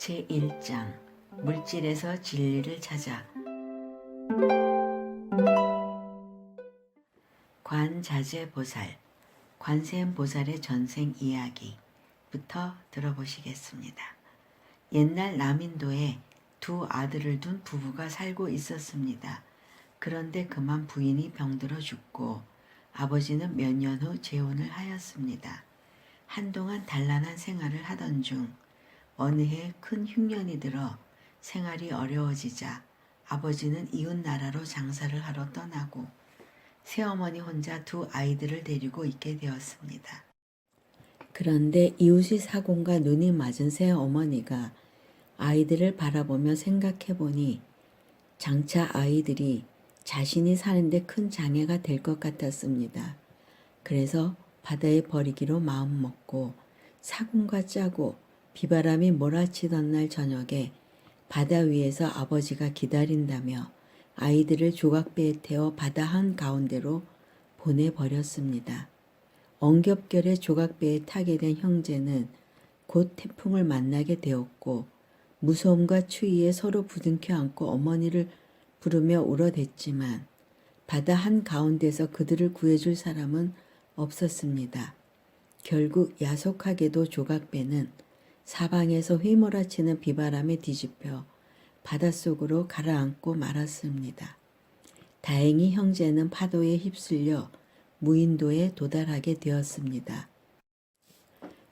제1장 물질에서 진리를 찾아. 관자재보살, 관세음보살의 전생 이야기부터 들어보시겠습니다. 옛날 남인도에 두 아들을 둔 부부가 살고 있었습니다. 그런데 그만 부인이 병들어 죽고 아버지는 몇 년 후 재혼을 하였습니다. 한동안 단란한 생활을 하던 중 어느 해 큰 흉년이 들어 생활이 어려워지자 아버지는 이웃나라로 장사를 하러 떠나고 새어머니 혼자 두 아이들을 데리고 있게 되었습니다. 그런데 이웃의 사공과 눈이 맞은 새어머니가 아이들을 바라보며 생각해보니 장차 아이들이 자신이 사는데 큰 장애가 될 것 같았습니다. 그래서 바다에 버리기로 마음먹고 사공과 짜고 비바람이 몰아치던 날 저녁에 바다 위에서 아버지가 기다린다며 아이들을 조각배에 태워 바다 한가운데로 보내버렸습니다. 엉겹결에 조각배에 타게 된 형제는 곧 태풍을 만나게 되었고 무서움과 추위에 서로 부둥켜 안고 어머니를 부르며 울어댔지만 바다 한가운데서 그들을 구해줄 사람은 없었습니다. 결국 야속하게도 조각배는 사방에서 휘몰아치는 비바람에 뒤집혀 바닷속으로 가라앉고 말았습니다. 다행히 형제는 파도에 휩쓸려 무인도에 도달하게 되었습니다.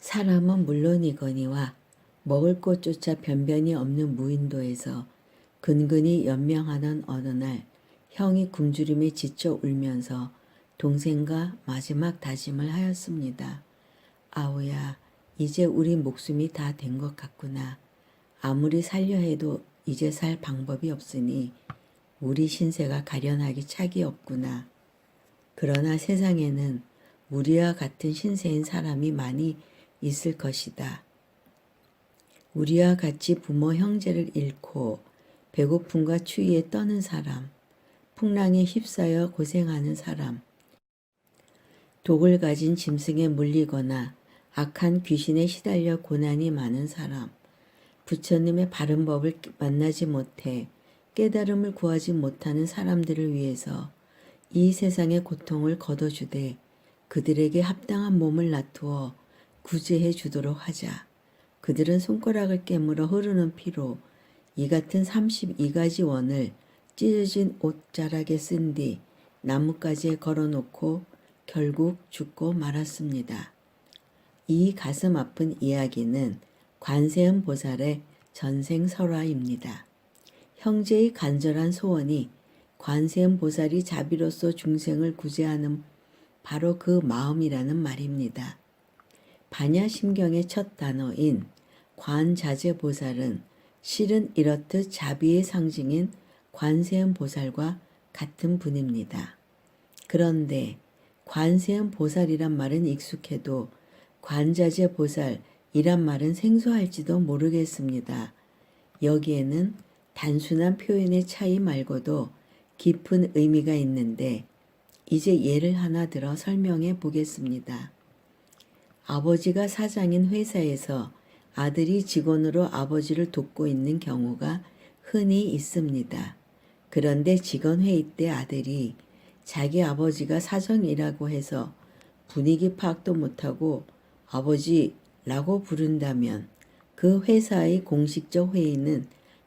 사람은 물론이거니와 먹을 것조차 변변히 없는 무인도에서 근근히 연명하던 어느 날 형이 굶주림에 지쳐 울면서 동생과 마지막 다짐을 하였습니다. 아우야, 이제 우리 목숨이 다 된 것 같구나. 아무리 살려 해도 이제 살 방법이 없으니 우리 신세가 가련하기 짝이 없구나. 그러나 세상에는 우리와 같은 신세인 사람이 많이 있을 것이다. 우리와 같이 부모 형제를 잃고 배고픔과 추위에 떠는 사람, 풍랑에 휩싸여 고생하는 사람, 독을 가진 짐승에 물리거나 악한 귀신에 시달려 고난이 많은 사람, 부처님의 바른 법을 만나지 못해 깨달음을 구하지 못하는 사람들을 위해서 이 세상의 고통을 거둬주되 그들에게 합당한 몸을 놔두어 구제해 주도록 하자. 그들은 손가락을 깨물어 흐르는 피로 이 같은 32가지 원을 찢어진 옷자락에 쓴 뒤 나뭇가지에 걸어놓고 결국 죽고 말았습니다. 이 가슴 아픈 이야기는 관세음 보살의 전생 설화입니다. 형제의 간절한 소원이 관세음 보살이 자비로서 중생을 구제하는 바로 그 마음이라는 말입니다. 반야심경의 첫 단어인 관자재 보살은 실은 이렇듯 자비의 상징인 관세음 보살과 같은 분입니다. 그런데 관세음 보살이란 말은 익숙해도 관자재 보살이란 말은 생소할지도 모르겠습니다. 여기에는 단순한 표현의 차이 말고도 깊은 의미가 있는데 이제 예를 하나 들어 설명해 보겠습니다. 아버지가 사장인 회사에서 아들이 직원으로 아버지를 돕고 있는 경우가 흔히 있습니다. 그런데 직원 회의 때 아들이 자기 아버지가 사장이라고 해서 분위기 파악도 못하고 아버지라고 부른다면 그 회사의 공식적 회의는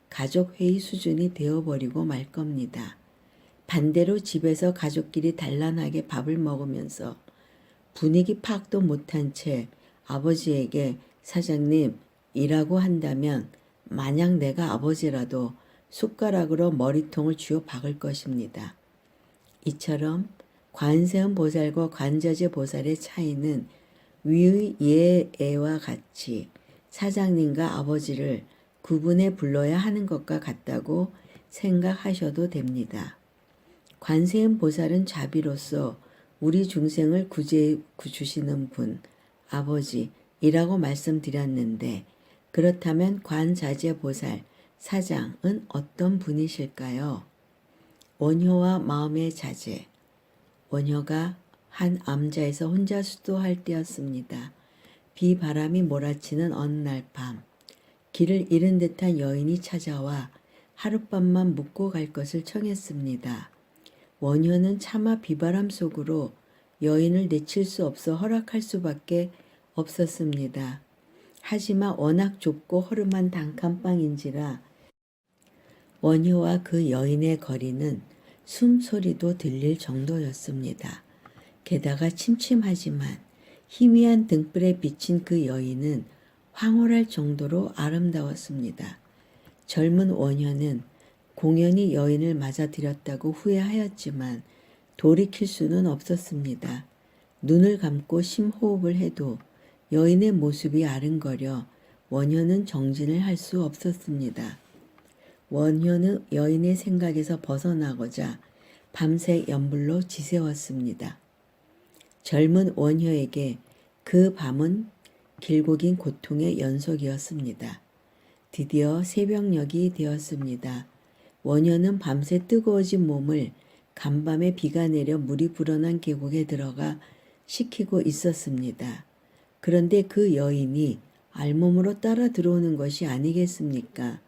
가족회의 수준이 되어버리고 말 겁니다. 반대로 집에서 가족끼리 단란하게 밥을 먹으면서 분위기 파악도 못한 채 아버지에게 사장님이라고 한다면 만약 내가 아버지라도 숟가락으로 머리통을 쥐어 박을 것입니다. 이처럼 관세음 보살과 관자재 보살의 차이는 위의 예애와 같이 사장님과 아버지를 구분해 불러야 하는 것과 같다고 생각하셔도 됩니다. 관세음 보살은 자비로서 우리 중생을 구제해 주시는 분, 아버지이라고 말씀드렸는데 그렇다면 관자재 보살, 사장은 어떤 분이실까요? 원효와 마음의 자재. 원효가 한 암자에서 혼자 수도할 때였습니다. 비바람이 몰아치는 어느 날 밤 길을 잃은 듯한 여인이 찾아와 하룻밤만 묵고 갈 것을 청했습니다. 원효는 차마 비바람 속으로 여인을 내칠 수 없어 허락할 수밖에 없었습니다. 하지만 워낙 좁고 허름한 단칸방인지라 원효와 그 여인의 거리는 숨소리도 들릴 정도였습니다. 게다가 침침하지만 희미한 등불에 비친 그 여인은 황홀할 정도로 아름다웠습니다. 젊은 원효는 공연히 여인을 맞아들였다고 후회하였지만 돌이킬 수는 없었습니다. 눈을 감고 심호흡을 해도 여인의 모습이 아른거려 원효는 정진을 할 수 없었습니다. 원효는 여인의 생각에서 벗어나고자 밤새 연불로 지새웠습니다. 젊은 원효에게 그 밤은 길고 긴 고통의 연속이었습니다. 드디어 새벽녘이 되었습니다. 원효는 밤새 뜨거워진 몸을 간밤에 비가 내려 물이 불어난 계곡에 들어가 식히고 있었습니다. 그런데 그 여인이 알몸으로 따라 들어오는 것이 아니겠습니까?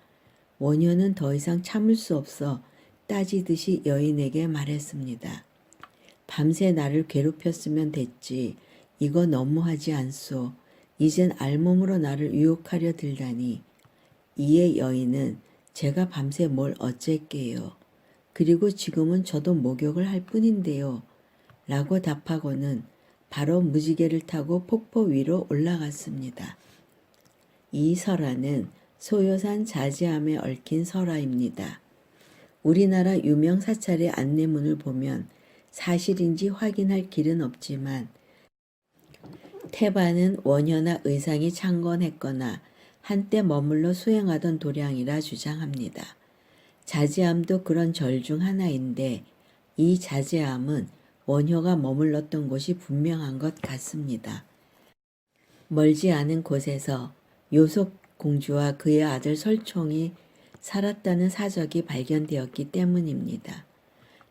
원효는 더 이상 참을 수 없어 따지듯이 여인에게 말했습니다. 밤새 나를 괴롭혔으면 됐지. 이거 너무하지 않소. 이젠 알몸으로 나를 유혹하려 들다니. 이에 여인은 제가 밤새 뭘 어쨌게요. 그리고 지금은 저도 목욕을 할 뿐인데요. 라고 답하고는 바로 무지개를 타고 폭포 위로 올라갔습니다. 이 설화는 소요산 자지암에 얽힌 설화입니다. 우리나라 유명 사찰의 안내문을 보면 사실인지 확인할 길은 없지만 태반은 원효나 의상이 창건했거나 한때 머물러 수행하던 도량이라 주장합니다. 자지암도 그런 절 중 하나인데 이 자지암은 원효가 머물렀던 곳이 분명한 것 같습니다. 멀지 않은 곳에서 요속 공주와 그의 아들 설총이 살았다는 사적이 발견되었기 때문입니다.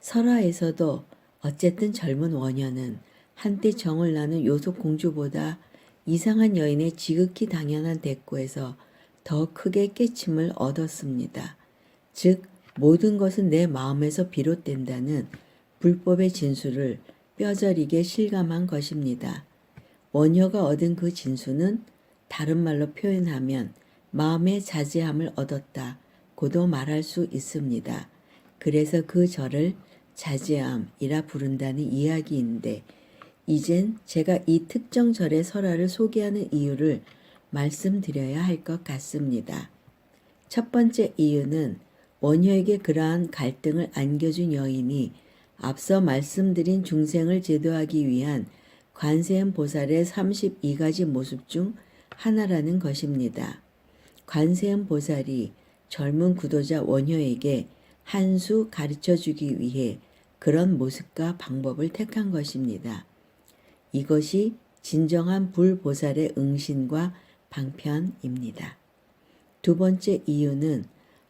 설화에서도 어쨌든 젊은 원효는 한때 정을 나눈 요속 공주보다 이상한 여인의 지극히 당연한 대꾸에서 더 크게 깨침을 얻었습니다. 즉 모든 것은 내 마음에서 비롯된다는 불법의 진수를 뼈저리게 실감한 것입니다. 원효가 얻은 그 진수는 다른 말로 표현하면 마음의 자제함을 얻었다고도 말할 수 있습니다. 그래서 그 절을 자제함이라 부른다는 이야기인데 이젠 제가 이 특정 절의 설화를 소개하는 이유를 말씀드려야 할 것 같습니다. 첫 번째 이유는 원효에게 그러한 갈등을 안겨준 여인이 앞서 말씀드린 중생을 제도하기 위한 관세음 보살의 32가지 모습 중 하나라는 것입니다. 관세음 보살이 젊은 구도자 원효에게 한 수 가르쳐주기 위해 그런 모습과 방법을 택한 것입니다. 이것이 진정한 불보살의 응신과 방편입니다. 두 번째 이유는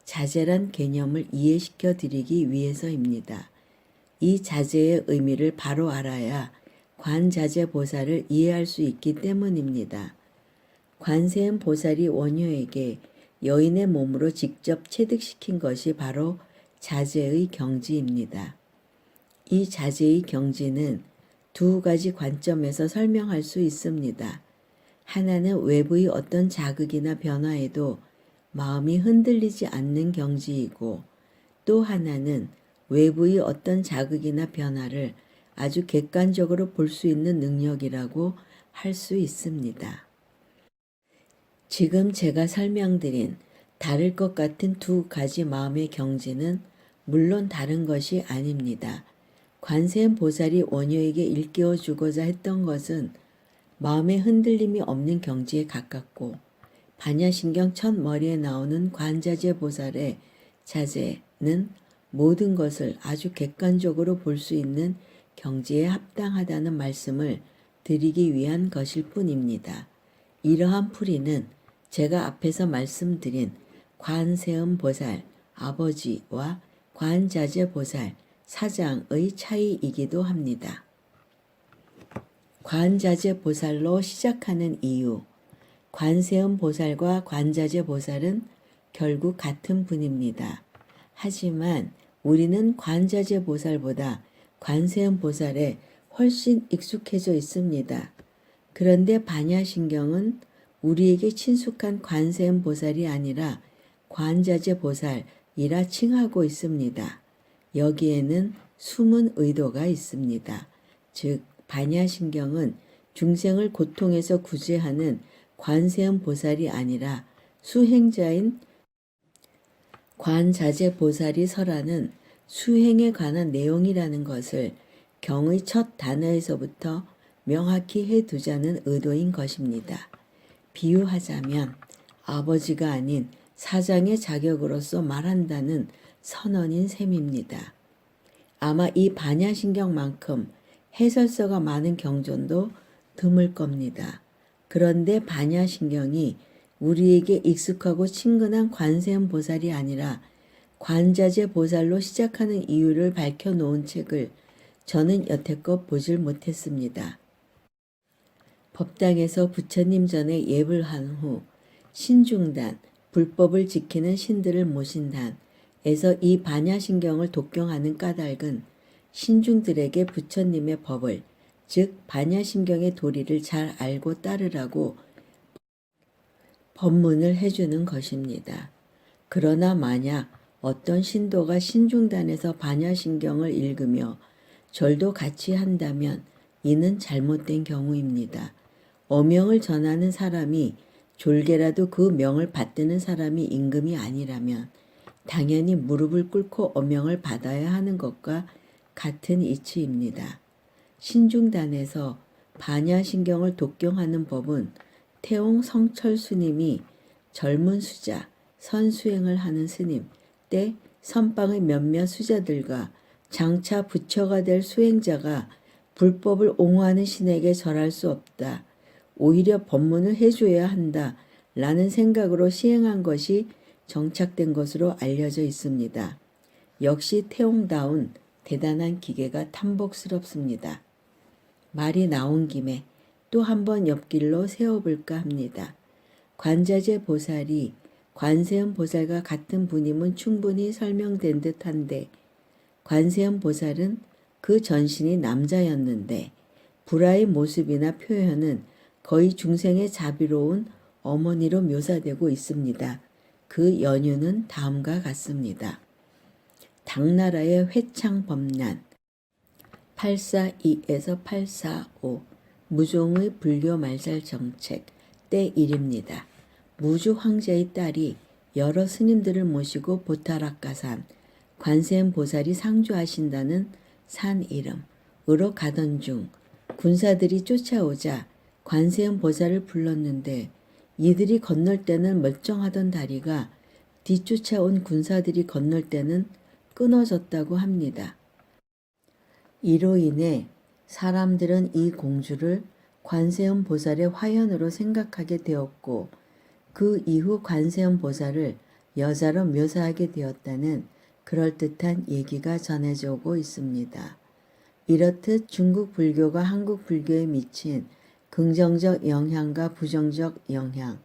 자제란 개념을 이해시켜 드리기 위해서입니다. 이 자제의 의미를 바로 알아야 관자재 보살을 이해할 수 있기 때문입니다. 관세음 보살이 원효에게 여인의 몸으로 직접 체득시킨 것이 바로 자제의 경지입니다. 이 자제의 경지는 두 가지 관점에서 설명할 수 있습니다. 하나는 외부의 어떤 자극이나 변화에도 마음이 흔들리지 않는 경지이고 또 하나는 외부의 어떤 자극이나 변화를 아주 객관적으로 볼 수 있는 능력이라고 할 수 있습니다. 지금 제가 설명드린 다를 것 같은 두 가지 마음의 경지는 물론 다른 것이 아닙니다. 관세음 보살이 원효에게 일깨워 주고자 했던 것은 마음의 흔들림이 없는 경지에 가깝고 반야신경 첫 머리에 나오는 관자재 보살의 자재는 모든 것을 아주 객관적으로 볼 수 있는 경지에 합당하다는 말씀을 드리기 위한 것일 뿐입니다. 이러한 풀이는 제가 앞에서 말씀드린 관세음 보살 아버지와 관자재 보살 사장의 차이이기도 합니다. 관자재 보살로 시작하는 이유. 관세음 보살과 관자재 보살은 결국 같은 분입니다. 하지만 우리는 관자재 보살보다 관세음 보살에 훨씬 익숙해져 있습니다. 그런데 반야신경은 우리에게 친숙한 관세음 보살이 아니라 관자재 보살이라 칭하고 있습니다. 여기에는 숨은 의도가 있습니다. 즉 반야신경은 중생을 고통에서 구제하는 관세음 보살이 아니라 수행자인 관자재 보살이 설하는 수행에 관한 내용이라는 것을 경의 첫 단어에서부터 명확히 해두자는 의도인 것입니다. 비유하자면 아버지가 아닌 사장의 자격으로서 말한다는 선언인 셈입니다. 아마 이 반야신경만큼 해설서가 많은 경전도 드물 겁니다. 그런데 반야신경이 우리에게 익숙하고 친근한 관세음 보살이 아니라 관자재 보살로 시작하는 이유를 밝혀놓은 책을 저는 여태껏 보질 못했습니다. 법당에서 부처님 전에 예불 한 후 신중단, 불법을 지키는 신들을 모신 단에서 이 반야신경을 독경하는 까닭은 신중들에게 부처님의 법을, 즉 반야신경의 도리를 잘 알고 따르라고 법문을 해주는 것입니다. 그러나 만약 어떤 신도가 신중단에서 반야신경을 읽으며 절도 같이 한다면 이는 잘못된 경우입니다. 어명을 전하는 사람이 졸개라도 그 명을 받드는 사람이 임금이 아니라면 당연히 무릎을 꿇고 어명을 받아야 하는 것과 같은 이치입니다. 신중단에서 반야신경을 독경하는 법은 태옹 성철 스님이 젊은 수자, 선수행을 하는 스님 때 선방의 몇몇 수자들과 장차 부처가 될 수행자가 불법을 옹호하는 신에게 절할 수 없다. 오히려 법문을 해줘야 한다. 라는 생각으로 시행한 것이 정착된 것으로 알려져 있습니다. 역시 태옹다운 대단한 기계가 탐복스럽습니다. 말이 나온 김에 또 한번 옆길로 세워볼까 합니다. 관자재 보살이 관세음 보살과 같은 분임은 충분히 설명된 듯한데 관세음 보살은 그 전신이 남자였는데 불화의 모습이나 표현은 거의 중생의 자비로운 어머니로 묘사되고 있습니다. 그 연유는 다음과 같습니다. 당나라의 회창법난 842에서 845 무종의 불교 말살 정책 때 일입니다. 무주 황제의 딸이 여러 스님들을 모시고 보타락가산 관세음 보살이 상주하신다는 산 이름으로 가던 중 군사들이 쫓아오자 관세음 보살을 불렀는데 이들이 건널 때는 멀쩡하던 다리가 뒤쫓아온 군사들이 건널 때는 끊어졌다고 합니다. 이로 인해 사람들은 이 공주를 관세음 보살의 화연으로 생각하게 되었고 그 이후 관세음 보살을 여자로 묘사하게 되었다는 그럴듯한 얘기가 전해져 오고 있습니다. 이렇듯 중국 불교가 한국 불교에 미친 긍정적 영향과 부정적 영향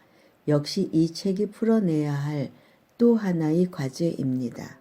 역시 이 책이 풀어내야 할 또 하나의 과제입니다.